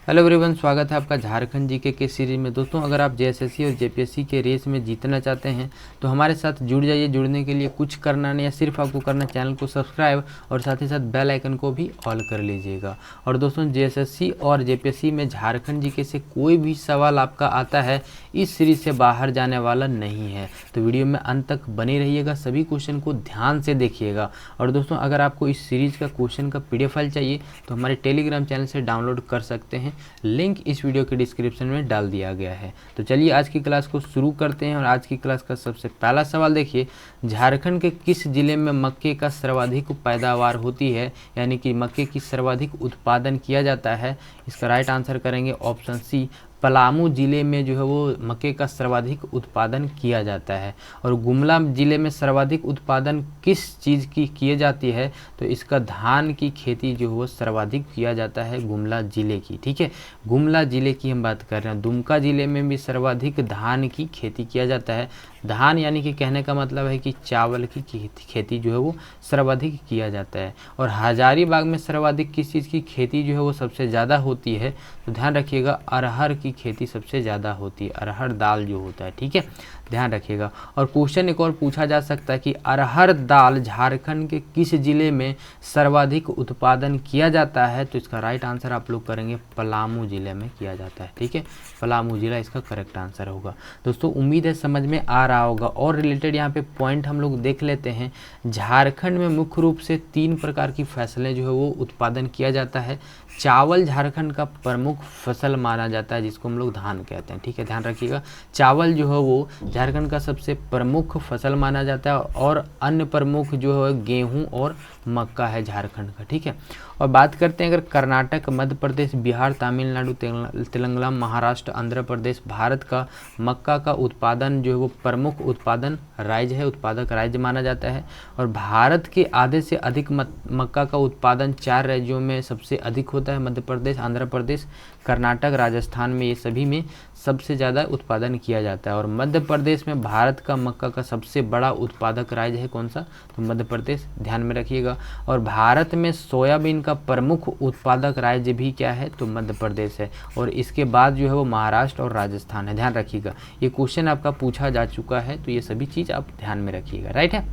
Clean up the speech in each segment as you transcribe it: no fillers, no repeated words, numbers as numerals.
Hello everyone, स्वागत है आपका झारखंड जीके के सीरीज में। दोस्तों, अगर आप जेएसएससी और जेपीएससी के रेस में जीतना चाहते हैं तो हमारे साथ जुड़ जाइए। जुड़ने के लिए कुछ करना नहीं है, सिर्फ आपको करना चैनल को सब्सक्राइब और साथ ही साथ बेल आइकन को भी ऑल कर लीजिएगा। और दोस्तों, जेएसएससी और जेपीएससी में झारखंड जीके से कोई भी सवाल आपका आता है इस सीरीज से बाहर जाने वाला नहीं है, तो वीडियो में अंत तक बने रहिएगा, सभी क्वेश्चन को ध्यान से देखिएगा। और दोस्तों, अगर आपको इस सीरीज का क्वेश्चन का पीडीएफ फाइल चाहिए तो हमारे टेलीग्राम चैनल से डाउनलोड कर सकते हैं, लिंक इस वीडियो के डिस्क्रिप्शन में डाल दिया गया है। तो चलिए आज की क्लास को शुरू करते हैं। और आज की क्लास का सबसे पहला सवाल देखिए, झारखंड के किस जिले में मक्के का सर्वाधिक पैदावार होती है, यानी कि मक्के की सर्वाधिक उत्पादन किया जाता है। इसका राइट आंसर करेंगे ऑप्शन सी, पलामू जिले में जो है वो मक्के का सर्वाधिक उत्पादन किया जाता है। और गुमला जिले में सर्वाधिक उत्पादन किस चीज़ की किए जाती है, तो इसका धान की खेती जो है वो सर्वाधिक किया जाता है गुमला जिले की। ठीक है, गुमला जिले की हम बात कर रहे हैं। दुमका जिले में भी सर्वाधिक धान की खेती किया जाता है। धान यानी कि कहने का मतलब है कि चावल की खेती जो है वो सर्वाधिक किया जाता है। और हजारीबाग में सर्वाधिक किस चीज़ की खेती जो है वो सबसे ज़्यादा होती है, तो ध्यान रखिएगा अरहर की खेती सबसे ज़्यादा होती है, अरहर दाल जो होता है। ठीक है, ध्यान रखिएगा। और क्वेश्चन एक और पूछा जा सकता है कि अरहर दाल झारखंड के किस जिले में सर्वाधिक उत्पादन किया जाता है, तो इसका राइट आंसर आप लोग करेंगे पलामू जिले में किया जाता है। ठीक है, पलामू जिला इसका करेक्ट आंसर होगा। दोस्तों, उम्मीद है समझ में आ रहा होगा। और रिलेटेड यहाँ पे पॉइंट हम लोग देख लेते हैं। झारखंड में मुख्य रूप से 3 प्रकार की फसलें जो है वो उत्पादन किया जाता है। चावल झारखंड का प्रमुख फसल माना जाता है, जिसको हम लोग धान कहते हैं। ठीक है, ध्यान रखिएगा, चावल जो है वो झारखंड का सबसे प्रमुख फसल माना जाता है। और अन्य प्रमुख जो है गेहूं और मक्का है झारखंड का। ठीक है, और बात करते हैं अगर कर्नाटक, मध्य प्रदेश, बिहार, तमिलनाडु, तेलंगाना, महाराष्ट्र, आंध्र प्रदेश, भारत का मक्का का उत्पादन जो है वो प्रमुख उत्पादन राज्य है, उत्पादक राज्य माना जाता है। और भारत के आधे से अधिक मक्का का उत्पादन 4 राज्यों में सबसे अधिक होता है, मध्य प्रदेश, आंध्र प्रदेश, कर्नाटक, राजस्थान में, ये सभी में सबसे ज़्यादा उत्पादन किया जाता है। और मध्य प्रदेश में भारत का मक्का का सबसे बड़ा उत्पादक राज्य है, कौन सा, तो मध्य प्रदेश, ध्यान में रखिएगा। और भारत में सोयाबीन का प्रमुख उत्पादक राज्य भी क्या है, तो मध्य प्रदेश है। और इसके बाद जो है वो महाराष्ट्र और राजस्थान है, ध्यान रखिएगा। ये क्वेश्चन आपका पूछा जा चुका है, तो ये सभी चीज़ आप ध्यान में रखिएगा। राइट है,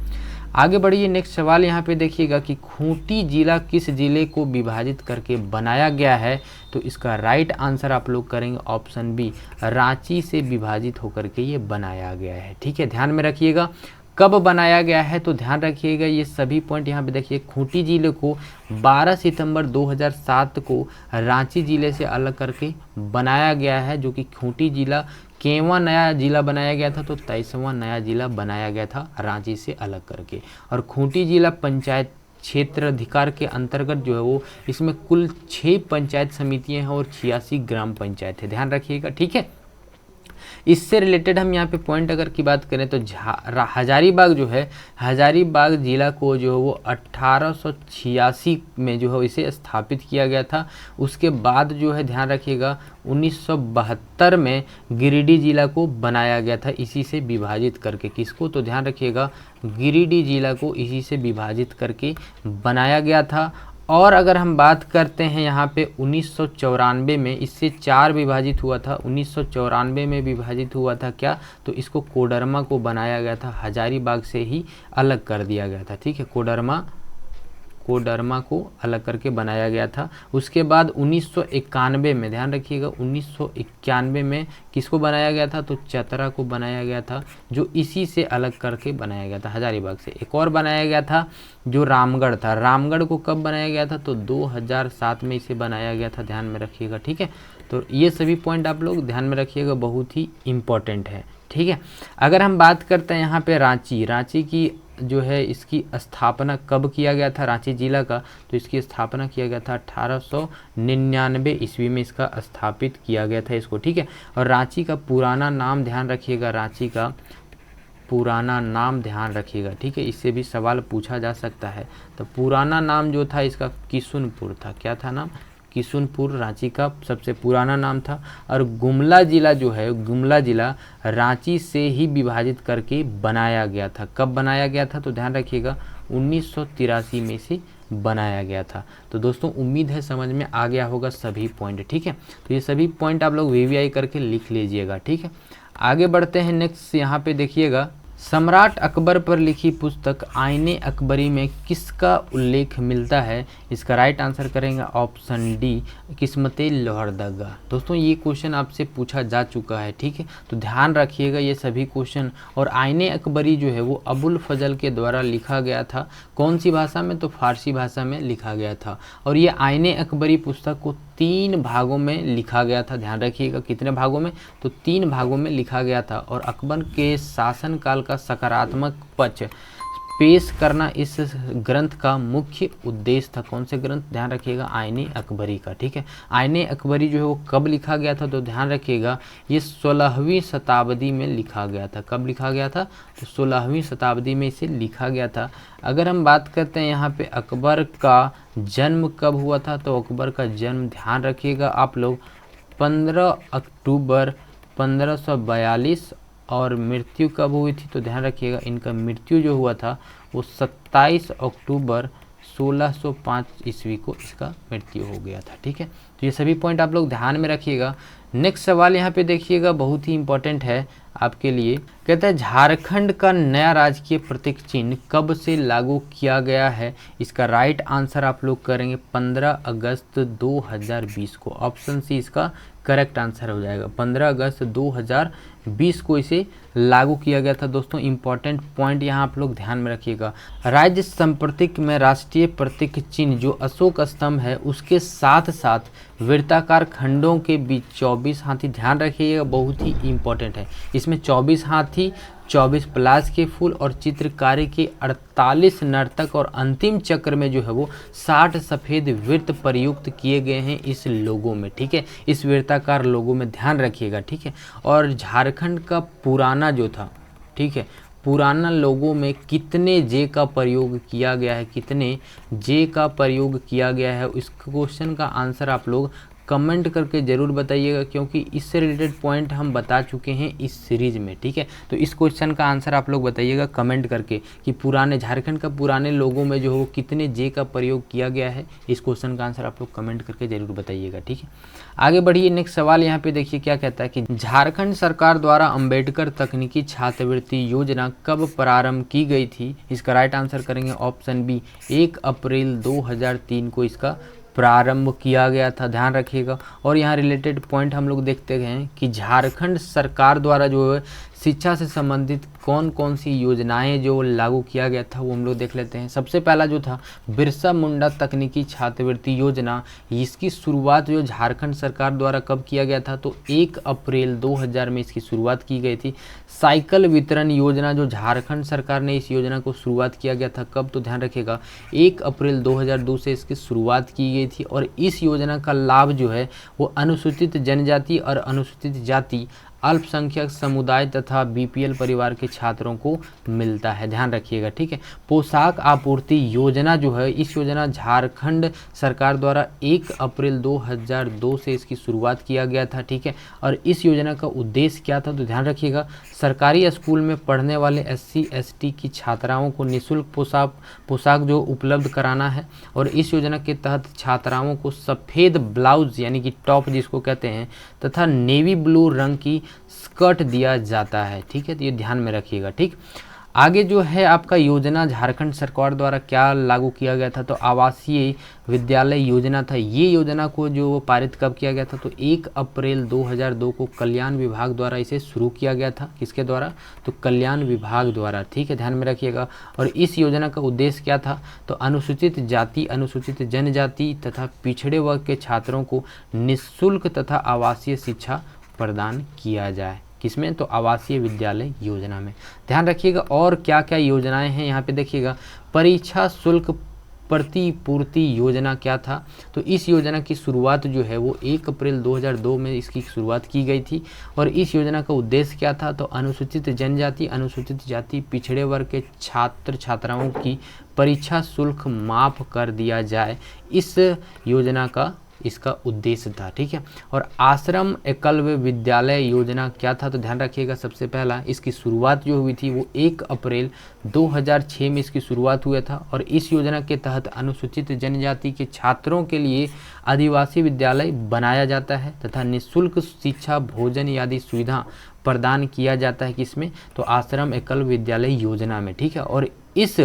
आगे बढ़िए। नेक्स्ट सवाल यहाँ पे देखिएगा कि खूंटी जिला किस जिले को विभाजित करके बनाया गया है, तो इसका राइट आंसर आप लोग करेंगे ऑप्शन बी, रांची से विभाजित होकर के ये बनाया गया है। ठीक है, ध्यान में रखिएगा। कब बनाया गया है, तो ध्यान रखिएगा ये सभी पॉइंट यहाँ पे देखिए। खूंटी जिले को 12 सितंबर 2007 को रांची जिले से अलग करके बनाया गया है, जो कि खूंटी जिला केवां नया जिला बनाया गया था, तो 23वां नया जिला बनाया गया था रांची से अलग करके। और खूंटी जिला पंचायत क्षेत्र अधिकार के अंतर्गत जो है वो इसमें कुल 6 पंचायत समितियां हैं और 86 ग्राम पंचायत है, ध्यान रखिएगा। ठीक है, इससे रिलेटेड हम यहाँ पे पॉइंट अगर की बात करें तो हजारीबाग जो है, हजारीबाग जिला को जो है वो 1886 में जो है इसे स्थापित किया गया था। उसके बाद जो है ध्यान रखिएगा 1972 में गिरिडीह जिला को बनाया गया था, इसी से विभाजित करके। किसको, तो ध्यान रखिएगा गिरिडीह जिला को इसी से विभाजित करके बनाया गया था। और अगर हम बात करते हैं यहाँ पे 1994 में इससे 4 विभाजित हुआ था। 1994 में विभाजित हुआ था क्या, तो इसको कोडरमा को बनाया गया था, हजारीबाग से ही अलग कर दिया गया था। ठीक है, कोडरमा को अलग करके बनाया गया था। उसके बाद 1991 में, ध्यान रखिएगा 1991 में किसको बनाया गया था, तो चतरा को बनाया गया था, जो इसी से अलग करके बनाया गया था हजारीबाग से। एक और बनाया गया था जो रामगढ़ था, रामगढ़ को कब बनाया गया था, तो 2007 में इसे बनाया गया था, ध्यान में रखिएगा। ठीक है, तो ये सभी पॉइंट आप लोग ध्यान में रखिएगा, बहुत ही इम्पोर्टेंट है। ठीक है, अगर हम बात करते हैं यहाँ पे रांची की जो है इसकी स्थापना कब किया गया था, रांची जिला का, तो इसकी स्थापना किया गया था 1899 ईस्वी में इसका स्थापित किया गया था इसको। ठीक है, और रांची का पुराना नाम ध्यान रखिएगा, रांची का पुराना नाम ध्यान रखिएगा। ठीक है, इससे भी सवाल पूछा जा सकता है। तो पुराना नाम जो था इसका किशुनपुर था, क्या था नाम, किशुनपुर रांची का सबसे पुराना नाम था। और गुमला जिला जो है, गुमला जिला रांची से ही विभाजित करके बनाया गया था। कब बनाया गया था, तो ध्यान रखिएगा 1983 में से बनाया गया था। तो दोस्तों उम्मीद है समझ में आ गया होगा सभी पॉइंट, ठीक है। तो ये सभी पॉइंट आप लोग वीवीआई करके लिख लीजिएगा, ठीक है। आगे बढ़ते हैं नेक्स्ट, यहाँ पे देखिएगा, सम्राट अकबर पर लिखी पुस्तक आईने अकबरी में किसका उल्लेख मिलता है? इसका राइट आंसर करेंगे ऑप्शन डी, किस्मते लोहरदगा। दोस्तों ये क्वेश्चन आपसे पूछा जा चुका है, ठीक है, तो ध्यान रखिएगा ये सभी क्वेश्चन। और आईने अकबरी जो है वो अबुल फजल के द्वारा लिखा गया था। कौन सी भाषा में? तो फारसी भाषा में लिखा गया था। और ये आईने अकबरी पुस्तक को 3 भागों में लिखा गया था। ध्यान रखिएगा कितने भागों में? तो 3 भागों में लिखा गया था। और अकबर के शासनकाल का सकारात्मक पक्ष पेश करना इस ग्रंथ का मुख्य उद्देश्य था। कौन से ग्रंथ? ध्यान रखिएगा आईने अकबरी का, ठीक है। आईने अकबरी जो है वो कब लिखा गया था? तो ध्यान रखिएगा ये 16वीं शताब्दी में लिखा गया था। कब लिखा गया था? तो 16वीं शताब्दी में इसे लिखा गया था। अगर हम बात करते हैं यहाँ पे अकबर का जन्म कब हुआ था, तो अकबर का जन्म ध्यान रखिएगा आप लोग 15 अक्टूबर 1542। और मृत्यु कब हुई थी? तो ध्यान रखिएगा इनका मृत्यु जो हुआ था वो 27 अक्टूबर 1605 ईस्वी को इसका मृत्यु हो गया था, ठीक है। तो ये सभी पॉइंट आप लोग ध्यान में रखिएगा। नेक्स्ट सवाल यहाँ पे देखिएगा, बहुत ही इंपॉर्टेंट है आपके लिए। कहता है झारखंड का नया राजकीय प्रतीक चिन्ह कब से लागू किया गया है? इसका राइट आंसर आप लोग करेंगे 15 अगस्त 2020 को। ऑप्शन सी इसका करेक्ट आंसर हो जाएगा। 15 अगस्त 2020 को इसे लागू किया गया था। दोस्तों इंपॉर्टेंट पॉइंट यहाँ आप लोग ध्यान में रखिएगा। राज्य संप्रतीक में राष्ट्रीय प्रतीक चिन्ह जो अशोक स्तंभ है उसके साथ साथ वृत्ताकार खंडों के बीच 24 हाथी, ध्यान रखिएगा बहुत ही इंपॉर्टेंट है, इसमें 24 हाथी, 24 पलाश के फूल और चित्रकारी के 48 नर्तक और अंतिम चक्र में जो है वो 60 सफ़ेद वृत्त प्रयुक्त किए गए हैं इस लोगों में, ठीक है, इस वृत्ताकार लोगों में ध्यान रखिएगा, ठीक है। और झारखंड का पुराना जो था, ठीक है, पुराना लोगों में कितने जे का प्रयोग किया गया है, कितने जे का प्रयोग किया गया है, इस क्वेश्चन का आंसर आप लोग कमेंट करके ज़रूर बताइएगा, क्योंकि इससे रिलेटेड पॉइंट हम बता चुके हैं इस सीरीज़ में, ठीक है। तो इस क्वेश्चन का आंसर आप लोग बताइएगा कमेंट करके कि पुराने झारखंड का पुराने लोगों में जो हो कितने जे का प्रयोग किया गया है। इस क्वेश्चन का आंसर आप लोग कमेंट करके ज़रूर बताइएगा, ठीक है। आगे बढ़िए, नेक्स्ट सवाल यहाँ पे देखिए क्या कहता है कि झारखंड सरकार द्वारा अंबेडकर तकनीकी छात्रवृत्ति योजना कब प्रारंभ की गई थी? इसका राइट आंसर करेंगे ऑप्शन बी, 1 अप्रैल 2003 को इसका प्रारंभ किया गया था, ध्यान रखिएगा। और यहाँ रिलेटेड पॉइंट हम लोग देखते हैं कि झारखंड सरकार द्वारा जो है शिक्षा से संबंधित कौन कौन सी योजनाएं जो लागू किया गया था वो हम लोग देख लेते हैं। सबसे पहला जो था बिरसा मुंडा तकनीकी छात्रवृत्ति योजना, इसकी शुरुआत जो झारखंड सरकार द्वारा कब किया गया था? तो 1 अप्रैल 2000 में इसकी शुरुआत की गई थी। साइकिल वितरण योजना, जो झारखंड सरकार ने इस योजना को शुरुआत किया गया था कब? तो ध्यान रखिएगा 1 अप्रैल 2002 से इसकी शुरुआत की गई थी। और इस योजना का लाभ जो है वो अनुसूचित जनजाति और अनुसूचित जाति, अल्पसंख्यक समुदाय तथा बीपीएल परिवार के छात्रों को मिलता है, ध्यान रखिएगा, ठीक है। पोशाक आपूर्ति योजना जो है, इस योजना झारखंड सरकार द्वारा 1 अप्रैल 2002 से इसकी शुरुआत किया गया था, ठीक है। और इस योजना का उद्देश्य क्या था? तो ध्यान रखिएगा सरकारी स्कूल में पढ़ने वाले SC ST की छात्राओं को निःशुल्क पोशाक जो उपलब्ध कराना है। और इस योजना के तहत छात्राओं को सफ़ेद ब्लाउज यानी कि टॉप जिसको कहते हैं तथा नेवी ब्लू रंग की स्कर्ट दिया जाता है, ठीक है। तो ये ध्यान में रखिएगा, ठीक। आगे जो है आपका योजना झारखंड सरकार द्वारा क्या लागू किया गया था? तो आवासीय विद्यालय योजना था। ये योजना को जो पारित कब किया गया था? तो 1 अप्रैल 2002 को कल्याण विभाग द्वारा इसे शुरू किया गया था। किसके द्वारा? तो कल्याण विभाग द्वारा, ठीक है, ध्यान में रखिएगा। और इस योजना का उद्देश्य क्या था? तो अनुसूचित जाति, अनुसूचित जनजाति तथा पिछड़े वर्ग के छात्रों को निःशुल्क तथा आवासीय शिक्षा प्रदान किया जाए। किसमें? तो आवासीय विद्यालय योजना में, ध्यान रखिएगा। और क्या क्या योजनाएं हैं यहाँ पे देखिएगा। परीक्षा शुल्क प्रतिपूर्ति योजना क्या था? तो इस योजना की शुरुआत जो है वो 1 अप्रैल 2002 में इसकी शुरुआत की गई थी। और इस योजना का उद्देश्य क्या था? तो अनुसूचित जनजाति, अनुसूचित जाति, पिछड़े वर्ग के छात्र छात्राओं की परीक्षा शुल्क माफ़ कर दिया जाए, इस योजना का इसका उद्देश्य था। ठीक है, और आश्रम एकलव्य विद्यालय योजना क्या था, तो ध्यान रखिएगा सबसे पहला इसकी शुरुआत जो हुई थी वो 1 अप्रैल 2006 में इसकी शुरुआत हुआ था। और इस योजना के तहत अनुसूचित जनजाति के छात्रों के लिए आदिवासी विद्यालय बनाया जाता है तथा निःशुल्क शिक्षा, भोजन आदि सुविधा प्रदान किया जाता है किसमें, तो आश्रम एकल विद्यालय योजना में। ठीक है, और इस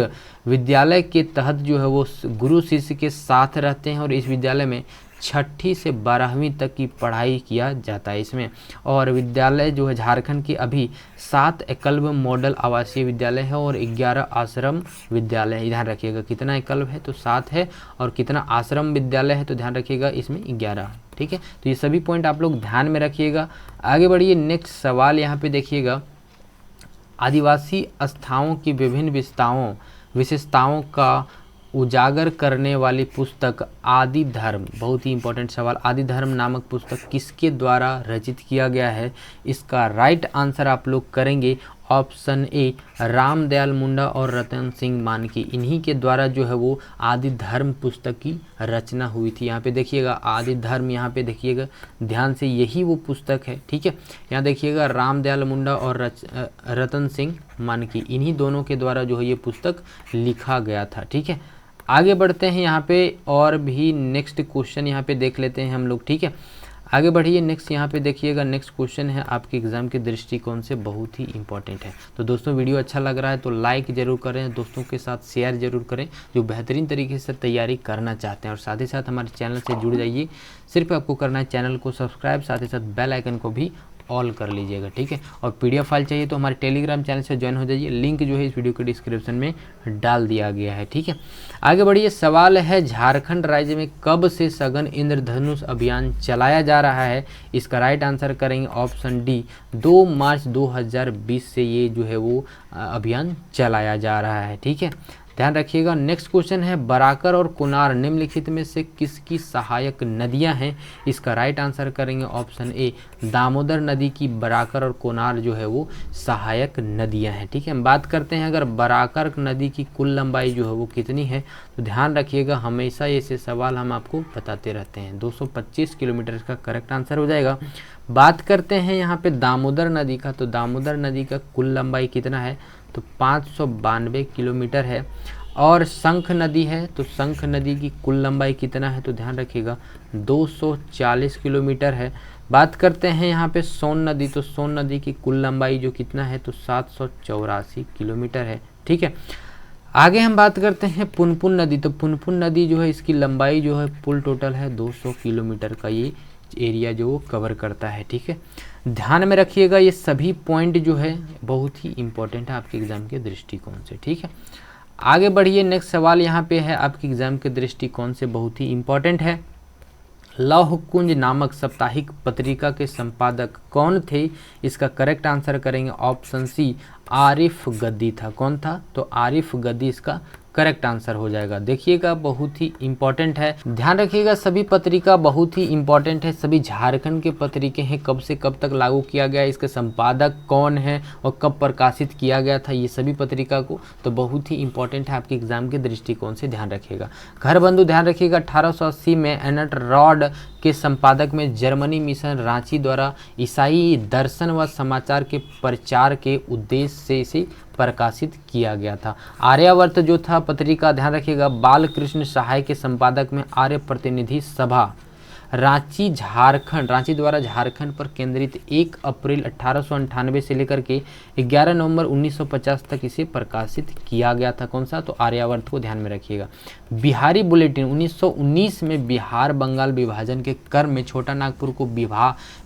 विद्यालय के तहत जो है वो गुरु शिष्य के साथ रहते हैं और इस विद्यालय में 6ठी से 12वीं तक की पढ़ाई किया जाता है इसमें। और विद्यालय जो है झारखंड की अभी 7 एकलव्य मॉडल आवासीय विद्यालय है और 11 आश्रम विद्यालय है। ध्यान रखिएगा कितना एकलव्य है तो 7 है और कितना आश्रम विद्यालय है तो ध्यान रखिएगा इसमें 11। ठीक है, तो ये सभी पॉइंट आप लोग ध्यान में रखिएगा। आगे बढ़िए, नेक्स्ट सवाल यहाँ पे देखिएगा, आदिवासी अस्थाओं की विभिन्न विशेषताओं का उजागर करने वाली पुस्तक आदि धर्म, बहुत ही इंपॉर्टेंट सवाल, आदि धर्म नामक पुस्तक किसके द्वारा रचित किया गया है। इसका राइट आंसर आप लोग करेंगे ऑप्शन ए, रामदयाल मुंडा और रतन सिंह मानकी, इन्हीं के द्वारा जो है वो आदि धर्म पुस्तक की रचना हुई थी। यहाँ पे देखिएगा आदि धर्म, यहाँ पे देखिएगा ध्यान से, यही वो पुस्तक है। ठीक है, यहाँ देखिएगा रामदयाल मुंडा और रतन सिंह मानकी, इन्हीं दोनों के द्वारा जो है ये पुस्तक लिखा गया था। ठीक है, आगे बढ़ते हैं यहाँ पे और भी नेक्स्ट क्वेश्चन यहाँ पे देख लेते हैं हम लोग। ठीक है, आगे बढ़िए, नेक्स्ट यहाँ पे देखिएगा, नेक्स्ट क्वेश्चन है आपके एग्जाम के दृष्टिकोण से बहुत ही इंपॉर्टेंट है। तो दोस्तों वीडियो अच्छा लग रहा है तो लाइक जरूर करें, दोस्तों के साथ शेयर जरूर करें जो बेहतरीन तरीके से तैयारी करना चाहते हैं, और साथ ही साथ हमारे चैनल से जुड़ जाइए। सिर्फ आपको करना है चैनल को सब्सक्राइब, साथ ही साथ बेल आइकन को भी ऑल कर लीजिएगा। ठीक है, और PDF फाइल चाहिए तो हमारे टेलीग्राम चैनल से ज्वाइन हो जाइए, लिंक जो है इस वीडियो के डिस्क्रिप्शन में डाल दिया गया है। ठीक है, आगे बढ़िए, सवाल है झारखंड राज्य में कब से सघन इंद्रधनुष अभियान चलाया जा रहा है। इसका राइट आंसर करेंगे ऑप्शन डी, 2 मार्च 2020 से ये जो है वो अभियान चलाया जा रहा है। ठीक है, ध्यान रखिएगा। नेक्स्ट क्वेश्चन है, बराकर और कोनार निम्नलिखित में से किसकी सहायक नदियां हैं। इसका राइट आंसर करेंगे ऑप्शन ए, दामोदर नदी की बराकर और कोनार जो है वो सहायक नदियां हैं। ठीक है, हम बात करते हैं अगर बराकर नदी की कुल लंबाई जो है वो कितनी है, तो ध्यान रखिएगा हमेशा ऐसे सवाल हम आपको बताते रहते हैं, 225 किलोमीटर इसका करेक्ट आंसर हो जाएगा। बात करते हैं यहाँ पे दामोदर नदी का, तो दामोदर नदी का कुल लंबाई कितना है, तो 592 किलोमीटर है। और शंख नदी है, तो शंख नदी की कुल लंबाई कितना है, तो ध्यान रखिएगा 240 किलोमीटर है। बात करते हैं यहाँ पे सोन नदी, तो सोन नदी की कुल लंबाई जो कितना है, तो 784 किलोमीटर है। ठीक है, आगे हम बात करते हैं पुनपुन नदी, तो पुनपुन नदी जो है इसकी लंबाई जो है पुल टोटल है 200 किलोमीटर का ये एरिया जो वो कवर करता है। ठीक है, ध्यान में रखिएगा ये सभी पॉइंट जो है बहुत ही इंपॉर्टेंट है आपके एग्जाम के दृष्टिकोण से। ठीक है, आगे बढ़िए, नेक्स्ट सवाल यहाँ पे है आपके एग्जाम के दृष्टिकोण से बहुत ही इंपॉर्टेंट है, लौह कुंज नामक साप्ताहिक पत्रिका के संपादक कौन थे। इसका करेक्ट आंसर करेंगे ऑप्शन सी, आरिफ गद्दी था। कौन था, तो आरिफ गद्दी इसका करेक्ट आंसर हो जाएगा। देखिएगा बहुत ही इंपॉर्टेंट है, ध्यान रखिएगा सभी पत्रिका बहुत ही इंपॉर्टेंट है, सभी झारखंड के पत्रिके हैं, कब से कब तक लागू किया गया, इसके संपादक कौन है और कब प्रकाशित किया गया था, ये सभी पत्रिका को तो बहुत ही इंपॉर्टेंट है आपके एग्जाम के दृष्टिकोण से, ध्यान रखिएगा। घर बंधु ध्यान रखिएगा 1880 में एनट रॉड के संपादक में जर्मनी मिशन रांची द्वारा ईसाई दर्शन व समाचार के प्रचार के उद्देश्य से इसे प्रकाशित किया गया था। आर्यावर्त जो था पत्रिका ध्यान रखिएगा बालकृष्ण सहाय के संपादक में आर्य प्रतिनिधि सभा रांची द्वारा झारखंड पर केंद्रित 1 अप्रैल 1898 से लेकर के 11 नवंबर 1950 तक इसे प्रकाशित किया गया था। कौन सा, तो आर्यावर्त को ध्यान में रखिएगा। बिहारी बुलेटिन 1919 में बिहार बंगाल विभाजन के क्रम में छोटा नागपुर को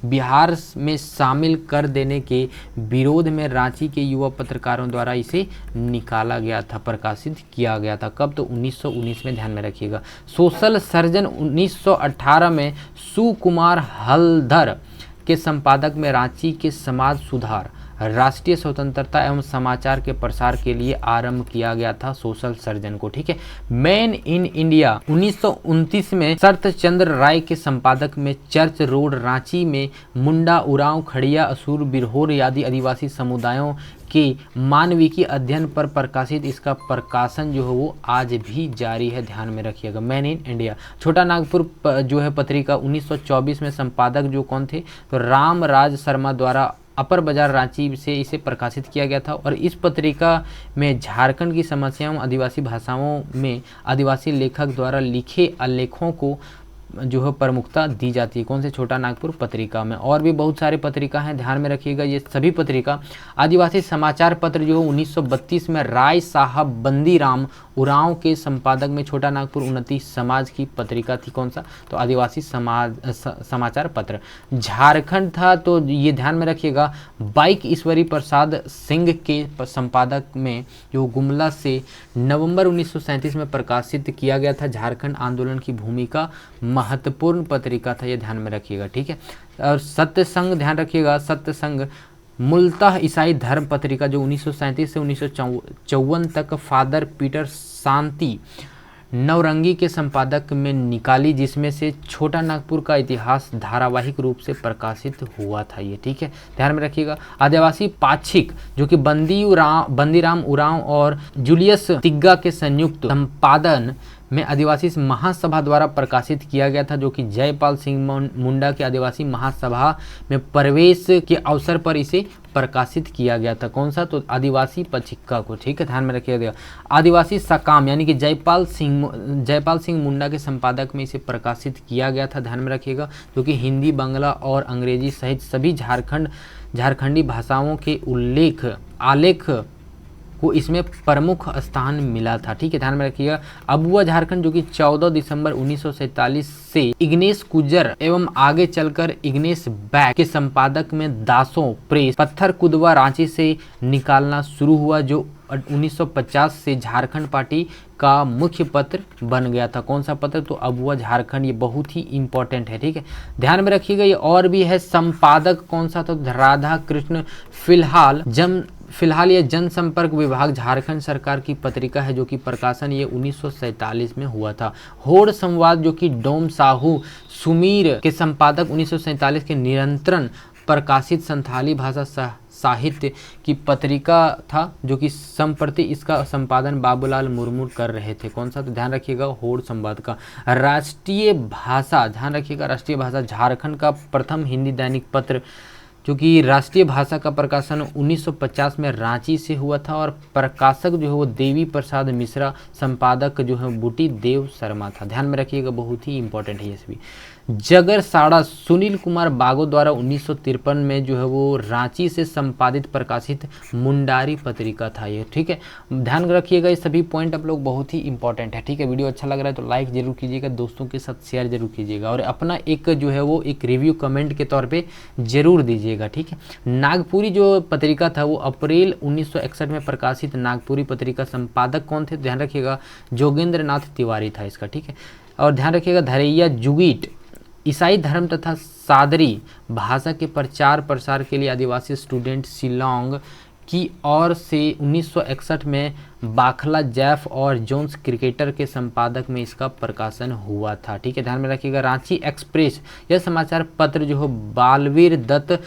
बिहार में शामिल कर देने के विरोध में रांची के युवा पत्रकारों द्वारा इसे निकाला गया था, प्रकाशित किया गया था। कब, तो 1919 में, ध्यान में रखिएगा। सोशल सर्जन 1918 में सुकुमार हलधर के संपादक में रांची के समाज सुधार राष्ट्रीय स्वतंत्रता एवं समाचार के प्रसार के लिए आरंभ किया गया था सोशल सर्जन को। ठीक है, मैन इन इंडिया 1929 में शरत चंद्र राय के संपादक में चर्च रोड रांची में मुंडा, उरांव, खड़िया, असुर, बिरहोर आदि आदिवासी समुदायों के मानविकी अध्ययन पर प्रकाशित इसका प्रकाशन जो है वो आज भी जारी है, ध्यान में रखिएगा। मैन इन इंडिया, छोटा नागपुर जो है पत्रिका 1924 में संपादक जो कौन थे, तो रामराज शर्मा द्वारा अपर बाजार रांची से इसे प्रकाशित किया गया था। और इस पत्रिका में झारखंड की समस्याओं, आदिवासी भाषाओं में आदिवासी लेखक द्वारा लिखे आलेखों को जो है प्रमुखता दी जाती है। कौन से, छोटा नागपुर पत्रिका में। और भी बहुत सारे पत्रिका हैं, ध्यान में रखिएगा। ये सभी पत्रिका आदिवासी समाचार पत्र जो 1932 में राय साहब बंदीराम उरांव के संपादक में छोटा नागपुर उन्नति समाज की पत्रिका थी। कौन सा, तो आदिवासी समाचार पत्र। झारखंड था तो ये ध्यान में रखिएगा, बाइक ईश्वरी प्रसाद सिंह के संपादक में जो गुमला से नवंबर 1937 में प्रकाशित किया गया था। झारखंड आंदोलन की भूमिका महत्वपूर्ण पत्रिका था, ये ध्यान में रखिएगा, ठीक है। और सत्य संघ, ध्यान रखिएगा, सत्य संघ मूलतः ईसाई धर्म पत्रिका जो 1937 से 1954 तक फादर पीटर शांति नवरंगी के संपादक में निकाली, जिसमें से छोटा नागपुर का इतिहास धारावाहिक रूप से प्रकाशित हुआ था ये, ठीक है, ध्यान में रखिएगा। आदिवासी पाक्षिक जो कि बंदीराम उरांव और जूलियस तिग्गा के संयुक्त संपादन में आदिवासी महासभा द्वारा प्रकाशित किया गया था, जो कि जयपाल सिंह मुंडा के आदिवासी महासभा में प्रवेश के अवसर पर इसे प्रकाशित किया गया था। कौन सा, तो आदिवासी पत्रिका को, ठीक है, ध्यान में रखिएगा। आदिवासी सकाम यानी कि जयपाल सिंह मुंडा के संपादक में इसे प्रकाशित किया गया था, ध्यान में रखिएगा, जो कि हिंदी, बांग्ला और अंग्रेजी सहित सभी झारखंडी भाषाओं के आलेख को इसमें प्रमुख स्थान मिला था, ठीक है, ध्यान में रखिएगा। अबुआ झारखंड जो कि 14 दिसंबर 1947 से इग्नेश गुजर एवं आगे चलकर इग्नेश बैक के संपादक में दासों प्रेस पत्थर कुदवा रांची से निकालना शुरू हुआ, जो 1950 से झारखंड पार्टी का मुख्य पत्र बन गया था। कौन सा पत्र, तो अबुआ झारखंड, ये बहुत ही इंपॉर्टेंट है, ठीक है, ध्यान में रखिएगा। ये और भी है, संपादक कौन सा, तो राधा कृष्ण। फिलहाल ये जनसंपर्क विभाग झारखंड सरकार की पत्रिका है, जो कि प्रकाशन ये 1947 में हुआ था। होड़ संवाद जो कि डोम साहू सुमीर के संपादक 1947 के निरंतर प्रकाशित संथाली भाषा साहित्य की पत्रिका था, जो कि संप्रति इसका संपादन बाबूलाल मुर्मू कर रहे थे। कौन सा, तो ध्यान रखिएगा, होड़ संवाद का। राष्ट्रीय भाषा, ध्यान रखिएगा, राष्ट्रीय भाषा झारखंड का प्रथम हिंदी दैनिक पत्र, जो कि राष्ट्रीय भाषा का प्रकाशन 1950 में रांची से हुआ था। और प्रकाशक जो है वो देवी प्रसाद मिश्रा, संपादक जो है बूटी देव शर्मा था, ध्यान में रखिएगा, बहुत ही इंपॉर्टेंट है ये सभी। जगर साड़ा सुनील कुमार बागो द्वारा 1953 में जो है वो रांची से संपादित प्रकाशित मुंडारी पत्रिका था ये, ठीक है, ध्यान रखिएगा। ये सभी पॉइंट आप लोग बहुत ही इंपॉर्टेंट है, ठीक है। वीडियो अच्छा लग रहा है तो लाइक जरूर कीजिएगा, दोस्तों के साथ शेयर जरूर कीजिएगा, और अपना एक जो है वो एक रिव्यू कमेंट के तौर पे जरूर दीजिएगा, ठीक है। नागपुरी जो पत्रिका था वो अप्रैल 1961 में प्रकाशित नागपुरी पत्रिका, संपादक कौन थे, ध्यान रखिएगा, जोगेंद्र नाथ तिवारी था इसका, ठीक है। और ध्यान रखिएगा, धरैया जुगीट ईसाई धर्म तथा सादरी भाषा के प्रचार प्रसार के लिए आदिवासी स्टूडेंट शिलोंग की ओर से 1961 में बाखला जैफ और जोन्स क्रिकेटर के संपादक में इसका प्रकाशन हुआ था, ठीक है, ध्यान में रखिएगा। रांची एक्सप्रेस यह समाचार पत्र जो हो बालवीर दत्त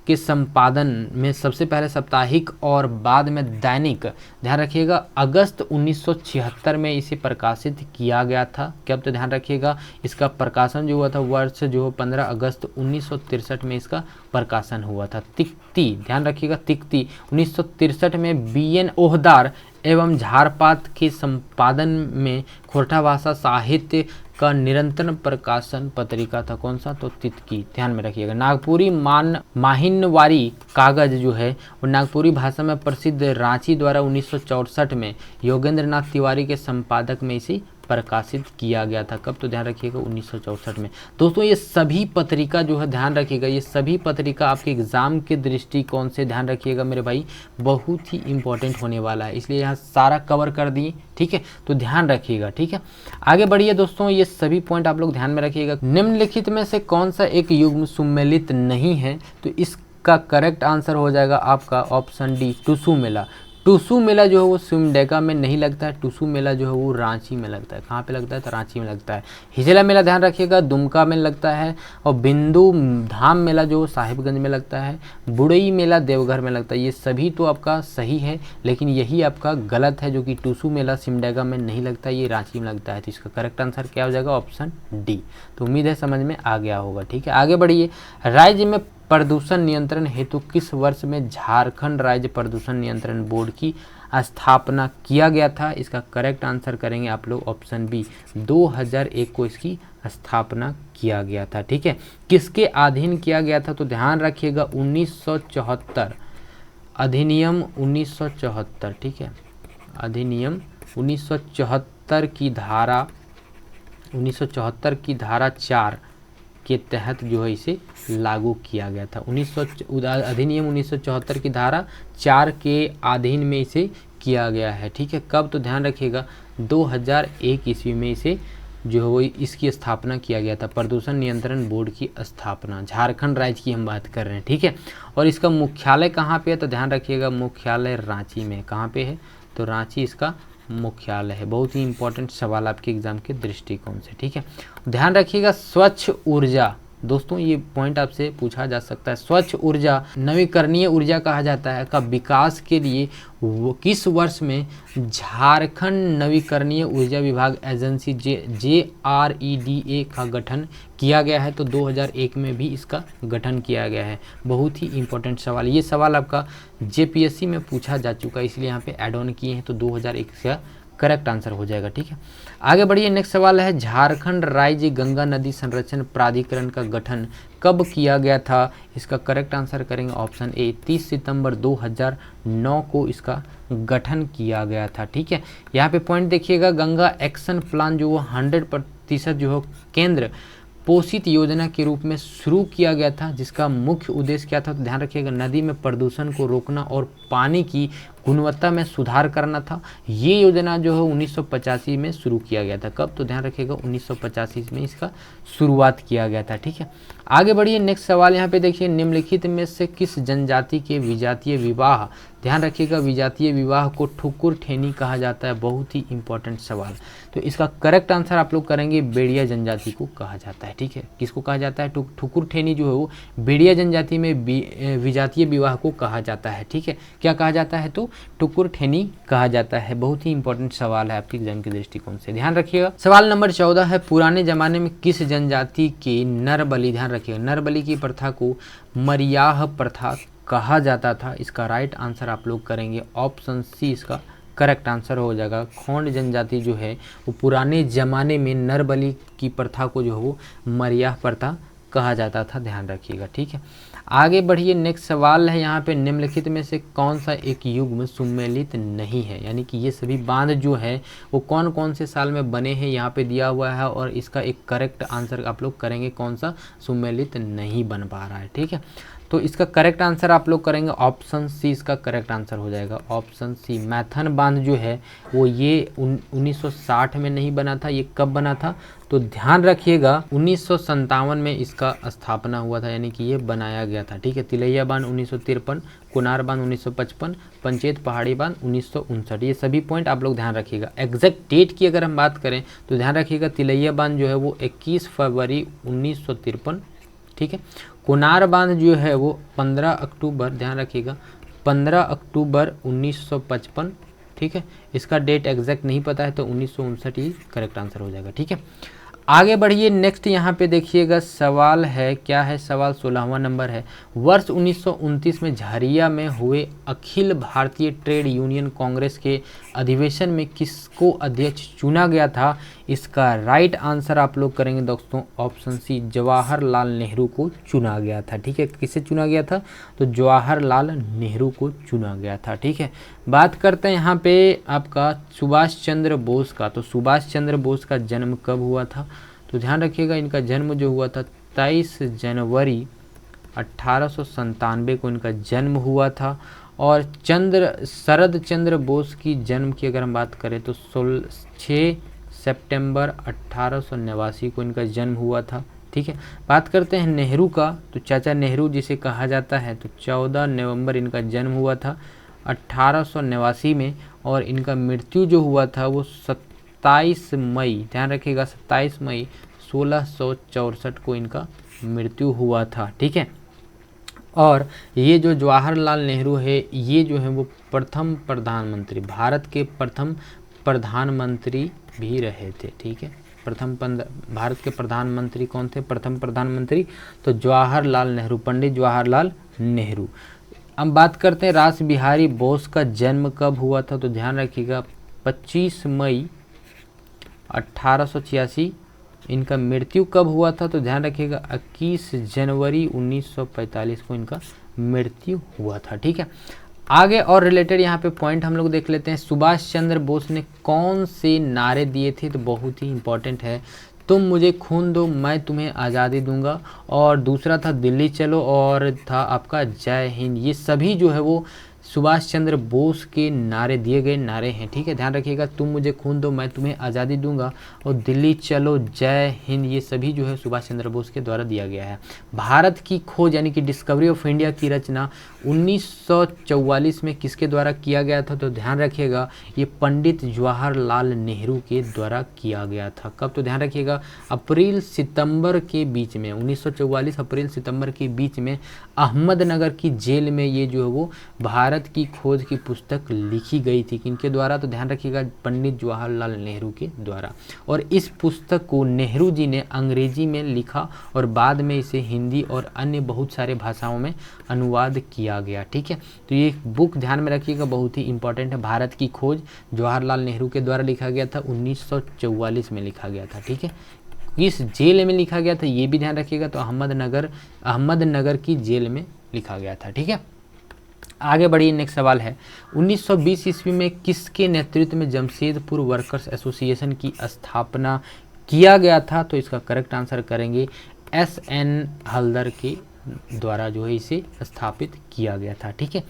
के संपादन में सबसे पहले साप्ताहिक और बाद में दैनिक, ध्यान रखिएगा, अगस्त 1976 में इसे प्रकाशित किया गया था। कब, तो ध्यान रखिएगा, इसका प्रकाशन जो हुआ था वर्ष जो हो 15 अगस्त 1963 में इसका प्रकाशन हुआ था। तिक्ती, ध्यान रखिएगा, तिक्ती 1963 में BN ओहदार एवं झारपात के संपादन में खोरठा भाषा साहित्य का निरंतर प्रकाशन पत्रिका था। कौन सा, तो तितकी, ध्यान में रखिएगा। नागपुरी माहिनवारी कागज जो है वो नागपुरी भाषा में प्रसिद्ध रांची द्वारा 1964 में योगेंद्र नाथ तिवारी के संपादक में इसे प्रकाशित किया गया था। कब, तो ध्यान रखिएगा 1964 में। दोस्तों ये सभी पत्रिका जो है ध्यान रखिएगा, ये सभी पत्रिका आपके एग्जाम के दृष्टिकोण से ध्यान रखिएगा मेरे भाई, बहुत ही इंपॉर्टेंट होने वाला है, इसलिए यहाँ सारा कवर कर दिए, ठीक है, तो ध्यान रखिएगा, ठीक है। आगे बढ़िए दोस्तों, ये सभी पॉइंट आप लोग ध्यान में रखिएगा। निम्नलिखित में से कौन सा एक युग्म सुमेलित नहीं है, तो इसका करेक्ट आंसर हो जाएगा आपका ऑप्शन डी, टुसु मेला। टुसु मेला जो है वो सिमडेगा में नहीं लगता है, टुसु मेला जो है वो रांची में लगता है। कहाँ पे लगता है? तो रांची में लगता है। हिजला मेला ध्यान रखिएगा दुमका में लगता है, और बिंदु धाम मेला जो साहिबगंज में लगता है, बुड़ई मेला देवघर में लगता है। ये सभी तो आपका सही है, लेकिन यही आपका गलत है, जो कि टुसु मेला सिमडेगा में नहीं लगता है, ये रांची में लगता है। तो इसका करेक्ट आंसर क्या हो जाएगा? Option D. तो उम्मीद है समझ में आ गया होगा। ठीक है, आगे बढ़िए। राज्य में प्रदूषण नियंत्रण हेतु किस वर्ष में झारखंड राज्य प्रदूषण नियंत्रण बोर्ड की स्थापना किया गया था? इसका करेक्ट आंसर करेंगे आप लोग ऑप्शन बी, 2001 को इसकी स्थापना किया गया था। ठीक है, किसके अधीन किया गया था? तो ध्यान रखिएगा 1974, अधिनियम 1974। ठीक है, अधिनियम 1974 की धारा 4 के तहत जो है इसे लागू किया गया था। अधिनियम 1974 की धारा 4 के अधीन में इसे किया गया है। ठीक है, कब? तो ध्यान रखिएगा 2001 ईस्वी में इसे जो है वो इसकी स्थापना किया गया था, प्रदूषण नियंत्रण बोर्ड की स्थापना। झारखंड राज्य की हम बात कर रहे हैं। ठीक है, और इसका मुख्यालय कहाँ पे है? तो ध्यान रखिएगा मुख्यालय रांची में। कहाँ पे है? तो रांची इसका मुख्यालय है। बहुत ही इंपॉर्टेंट सवाल आपके एग्जाम के दृष्टिकोण से। ठीक है, ध्यान रखिएगा स्वच्छ ऊर्जा। दोस्तों ये पॉइंट आपसे पूछा जा सकता है, स्वच्छ ऊर्जा नवीकरणीय ऊर्जा कहा जाता है का विकास के लिए किस वर्ष में झारखंड नवीकरणीय ऊर्जा विभाग एजेंसी JREDA का गठन किया गया है? तो 2001 में भी इसका गठन किया गया है। बहुत ही इंपॉर्टेंट सवाल, ये सवाल आपका JPSC में पूछा जा चुका है, इसलिए यहाँ पे ऐड ऑन किए हैं। तो 2001 का करेक्ट आंसर हो जाएगा। ठीक है, आगे बढ़िए। नेक्स्ट सवाल है झारखंड राज्य गंगा नदी संरक्षण प्राधिकरण का गठन कब किया गया था? इसका करेक्ट आंसर करेंगे ऑप्शन ए, 30 सितंबर 2009 को इसका गठन किया गया था। ठीक है, यहाँ पे पॉइंट देखिएगा, गंगा एक्शन प्लान जो 100% जो है केंद्र पोषित योजना के रूप में शुरू किया गया था, जिसका मुख्य उद्देश्य क्या था? तो ध्यान रखिएगा नदी में प्रदूषण को रोकना और पानी की गुणवत्ता में सुधार करना था। ये योजना जो है 1985 में शुरू किया गया था। कब? तो ध्यान रखिएगा 1985 में इसका शुरुआत किया गया था। ठीक है, आगे बढ़िए। नेक्स्ट सवाल यहाँ पे देखिए, निम्नलिखित में से किस जनजाति के विजातीय विवाह, ध्यान रखिएगा विजातीय विवाह को ठुकुर ठेनी कहा जाता है? बहुत ही इंपॉर्टेंट सवाल। तो इसका करेक्ट आंसर आप लोग करेंगे बेड़िया जनजाति को कहा जाता है। ठीक है, किसको कहा जाता है? ठुकुर ठेनी जो है वो बेड़िया जनजाति में विजातीय विवाह को कहा जाता है। ठीक है, क्या कहा जाता है? तो ठुकुर ठेनी कहा जाता है। बहुत ही इंपॉर्टेंट सवाल है आपके एग्जाम के दृष्टिकोण से, ध्यान रखिएगा। सवाल नंबर 14 है, पुराने जमाने में किस जनजाति के नर बलि, ध्यान रखिएगा नर बलि की प्रथा को मरियाह प्रथा कहा जाता था? इसका राइट आंसर आप लोग करेंगे ऑप्शन सी, इसका करेक्ट आंसर हो जाएगा। खोंड जनजाति जो है वो पुराने ज़माने में नर बलि की प्रथा को जो है वो मरियाह प्रथा कहा जाता था, ध्यान रखिएगा। ठीक है, आगे बढ़िए। नेक्स्ट सवाल है यहाँ पे, निम्नलिखित में से कौन सा एक युग्म सुमेलित नहीं है? यानी कि ये सभी बांध जो है वो कौन कौन से साल में बने हैं यहाँ पे दिया हुआ है, और इसका एक करेक्ट आंसर आप लोग करेंगे कौन सा सुमेलित नहीं बन पा रहा है। ठीक है, तो इसका करेक्ट आंसर आप लोग करेंगे ऑप्शन सी, इसका करेक्ट आंसर हो जाएगा ऑप्शन सी। मैथन बांध जो है वो ये 1960 में नहीं बना था। ये कब बना था? तो ध्यान रखिएगा 1957 में इसका स्थापना हुआ था, यानी कि ये बनाया गया था। ठीक है, तिलैया बांध 1953, कुनार बांध 1955, पंचेत पहाड़ी बांध 1959। ये सभी पॉइंट आप लोग ध्यान रखिएगा। एग्जैक्ट डेट की अगर हम बात करें तो ध्यान रखिएगा तिलैया बांध जो है वो 21 फरवरी 1953। ठीक है, कुनार बांध जो है वो 15 अक्टूबर, ध्यान रखिएगा 15 अक्टूबर 1955। ठीक है, इसका डेट एग्जैक्ट नहीं पता है तो 1959 ही करेक्ट आंसर हो जाएगा। ठीक है, आगे बढ़िए। नेक्स्ट यहाँ पे देखिएगा सवाल है, क्या है सवाल? 16वां नंबर है, वर्ष 1929 में झरिया में हुए अखिल भारतीय ट्रेड यूनियन कांग्रेस के अधिवेशन में किसको अध्यक्ष चुना गया था? इसका राइट आंसर आप लोग करेंगे दोस्तों ऑप्शन सी, जवाहरलाल नेहरू को चुना गया था। ठीक है, किसे चुना गया था? तो जवाहरलाल नेहरू को चुना गया था। ठीक है, बात करते हैं यहाँ पे आपका सुभाष चंद्र बोस का। तो सुभाष चंद्र बोस का जन्म कब हुआ था? तो ध्यान रखिएगा इनका जन्म जो हुआ था 23 जनवरी 1897 को इनका जन्म हुआ था। और शरद चंद्र बोस की जन्म की अगर हम बात करें तो 6 सितंबर 1889 को इनका जन्म हुआ था। ठीक है, बात करते हैं नेहरू का, तो चाचा नेहरू जिसे कहा जाता है, तो 14 नवंबर इनका जन्म हुआ था 1889 में, और इनका मृत्यु जो हुआ था वो 27 मई, ध्यान रखिएगा 27 मई 1664 को इनका मृत्यु हुआ था। ठीक है, और ये जो जवाहरलाल नेहरू है ये जो है वो प्रथम प्रधानमंत्री, भारत के प्रथम प्रधानमंत्री भी रहे थे। ठीक है, भारत के प्रधानमंत्री कौन थे? प्रथम प्रधानमंत्री तो जवाहरलाल नेहरू, पंडित जवाहरलाल नेहरू। अब बात करते हैं रास बिहारी बोस का जन्म कब हुआ था, तो ध्यान रखिएगा 25 मई 1886। इनका मृत्यु कब हुआ था, तो ध्यान रखिएगा 21 जनवरी 1945 को इनका मृत्यु हुआ था। ठीक है, आगे और रिलेटेड यहाँ पे पॉइंट हम लोग देख लेते हैं। सुभाष चंद्र बोस ने कौन से नारे दिए थे, तो बहुत ही इंपॉर्टेंट है। तुम मुझे खून दो मैं तुम्हें आज़ादी दूंगा, और दूसरा था दिल्ली चलो, और था आपका जय हिंद। ये सभी जो है वो सुभाष चंद्र बोस के नारे, दिए गए नारे हैं। ठीक है, ध्यान रखिएगा, तुम मुझे खून दो मैं तुम्हें आज़ादी दूंगा, और दिल्ली चलो, जय हिंद, ये सभी जो है सुभाष चंद्र बोस के द्वारा दिया गया है। भारत की खोज यानी कि डिस्कवरी ऑफ इंडिया की रचना 1944 में किसके द्वारा किया गया था, तो ध्यान रखिएगा ये पंडित जवाहरलाल नेहरू के द्वारा किया गया था। कब, तो ध्यान रखिएगा अप्रैल सितंबर के बीच में, 1944 अप्रैल सितंबर के बीच में अहमदनगर की जेल में ये जो है वो भारत की खोज की पुस्तक लिखी गई थी। किनके द्वारा, तो ध्यान रखिएगा पंडित जवाहरलाल नेहरू के द्वारा। और इस पुस्तक को नेहरू जी ने अंग्रेजी में लिखा और बाद में इसे हिंदी और अन्य बहुत सारे भाषाओं में अनुवाद किया गया। ठीक है, तो ये बुक ध्यान में रखिएगा, बहुत ही इंपॉर्टेंट है। भारत की खोज जवाहरलाल नेहरू के द्वारा लिखा गया था, 1944 में लिखा गया था। ठीक है, किस जेल में लिखा गया था ये भी ध्यान रखिएगा, तो अहमदनगर की जेल में लिखा गया था। ठीक है, आगे बढ़िए, नेक्स्ट सवाल है 1920 ईस्वी में किसके नेतृत्व में जमशेदपुर वर्कर्स एसोसिएशन की स्थापना किया गया था, तो इसका करेक्ट आंसर करेंगे SN हल्दर के द्वारा जो है इसे स्थापित किया गया था। ठीक है,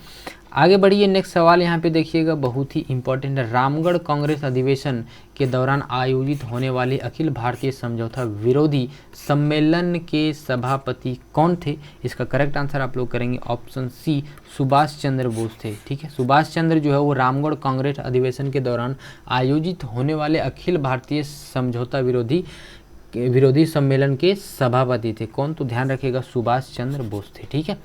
आगे बढ़िए, नेक्स्ट सवाल यहाँ पे देखिएगा, बहुत ही इंपॉर्टेंट है। रामगढ़ कांग्रेस अधिवेशन के दौरान आयोजित होने वाले अखिल भारतीय समझौता विरोधी सम्मेलन के सभापति कौन थे, इसका करेक्ट आंसर आप लोग करेंगे ऑप्शन सी, सुभाष चंद्र बोस थे। ठीक है, सुभाष चंद्र जो है वो रामगढ़ कांग्रेस अधिवेशन के दौरान आयोजित होने वाले अखिल भारतीय समझौता विरोधी सम्मेलन के सभापति थे। कौन, तो ध्यान रखिएगा सुभाष चंद्र बोस थे। ठीक है,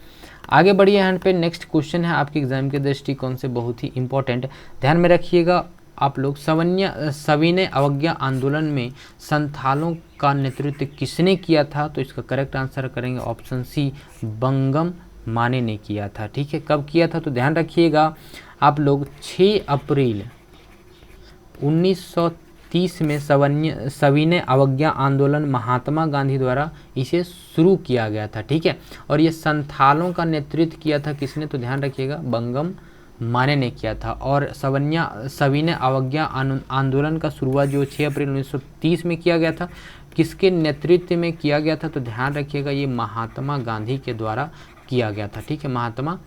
आगे बढ़िए, यहाँ पे नेक्स्ट क्वेश्चन है आपके एग्जाम के दृष्टिकोण से बहुत ही इंपॉर्टेंट, ध्यान में रखिएगा आप लोग। सविनय अवज्ञा आंदोलन में संथालों का नेतृत्व किसने किया था, तो इसका करेक्ट आंसर करेंगे ऑप्शन सी, बंगम माने ने किया था। ठीक है, कब किया था, तो ध्यान रखिएगा आप लोग 6 अप्रैल 1930 में सविनय अवज्ञा आंदोलन महात्मा गांधी द्वारा इसे शुरू किया गया था। ठीक है, और ये संथालों का नेतृत्व किया था किसने, तो ध्यान रखिएगा बंगम माने ने किया था। और सविनय अवज्ञा आंदोलन का शुरुआत जो 6 अप्रैल 1930 में किया गया था, किसके नेतृत्व में किया गया था, तो ध्यान रखिएगा ये महात्मा गांधी के द्वारा किया गया था। ठीक है, महात्मा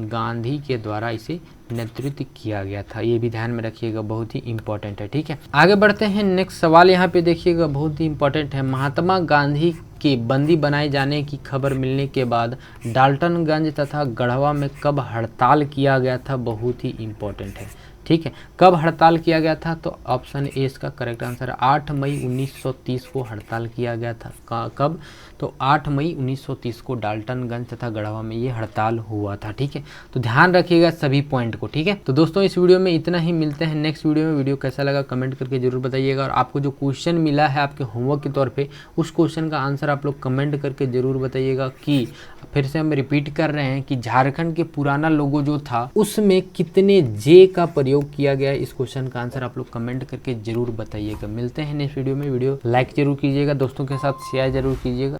गांधी के द्वारा इसे नेतृत्व किया गया था, ये भी ध्यान में रखिएगा, बहुत ही इंपॉर्टेंट है। ठीक है, आगे बढ़ते हैं, नेक्स्ट सवाल यहाँ पे देखिएगा, बहुत ही इंपॉर्टेंट है। महात्मा गांधी के बंदी बनाए जाने की खबर मिलने के बाद डाल्टनगंज तथा गढ़वा में कब हड़ताल किया गया था, बहुत ही इंपॉर्टेंट है। ठीक है, कब हड़ताल किया गया था, तो ऑप्शन ए इसका करेक्ट आंसर है 8 मई 1930 को हड़ताल किया गया था। कब, तो 8 मई 1930 को डाल्टनगंज तथा गढ़वा में ये हड़ताल हुआ था। ठीक है, तो ध्यान रखिएगा सभी पॉइंट को। ठीक है, तो दोस्तों इस वीडियो में इतना ही, मिलते हैं नेक्स्ट वीडियो में। वीडियो कैसा लगा कमेंट करके जरूर बताइएगा, और आपको जो क्वेश्चन मिला है आपके होमवर्क के तौर पर, उस क्वेश्चन का आंसर आप लोग कमेंट करके जरूर बताइएगा। कि फिर से हम रिपीट कर रहे हैं कि झारखंड के पुराना लोगो जो था उसमें कितने जे का प्रयोग किया गया है, इस क्वेश्चन का आंसर आप लोग कमेंट करके जरूर बताइएगा। मिलते हैं नेक्स्ट वीडियो में। वीडियो लाइक जरूर कीजिएगा, दोस्तों के साथ शेयर जरूर कीजिएगा।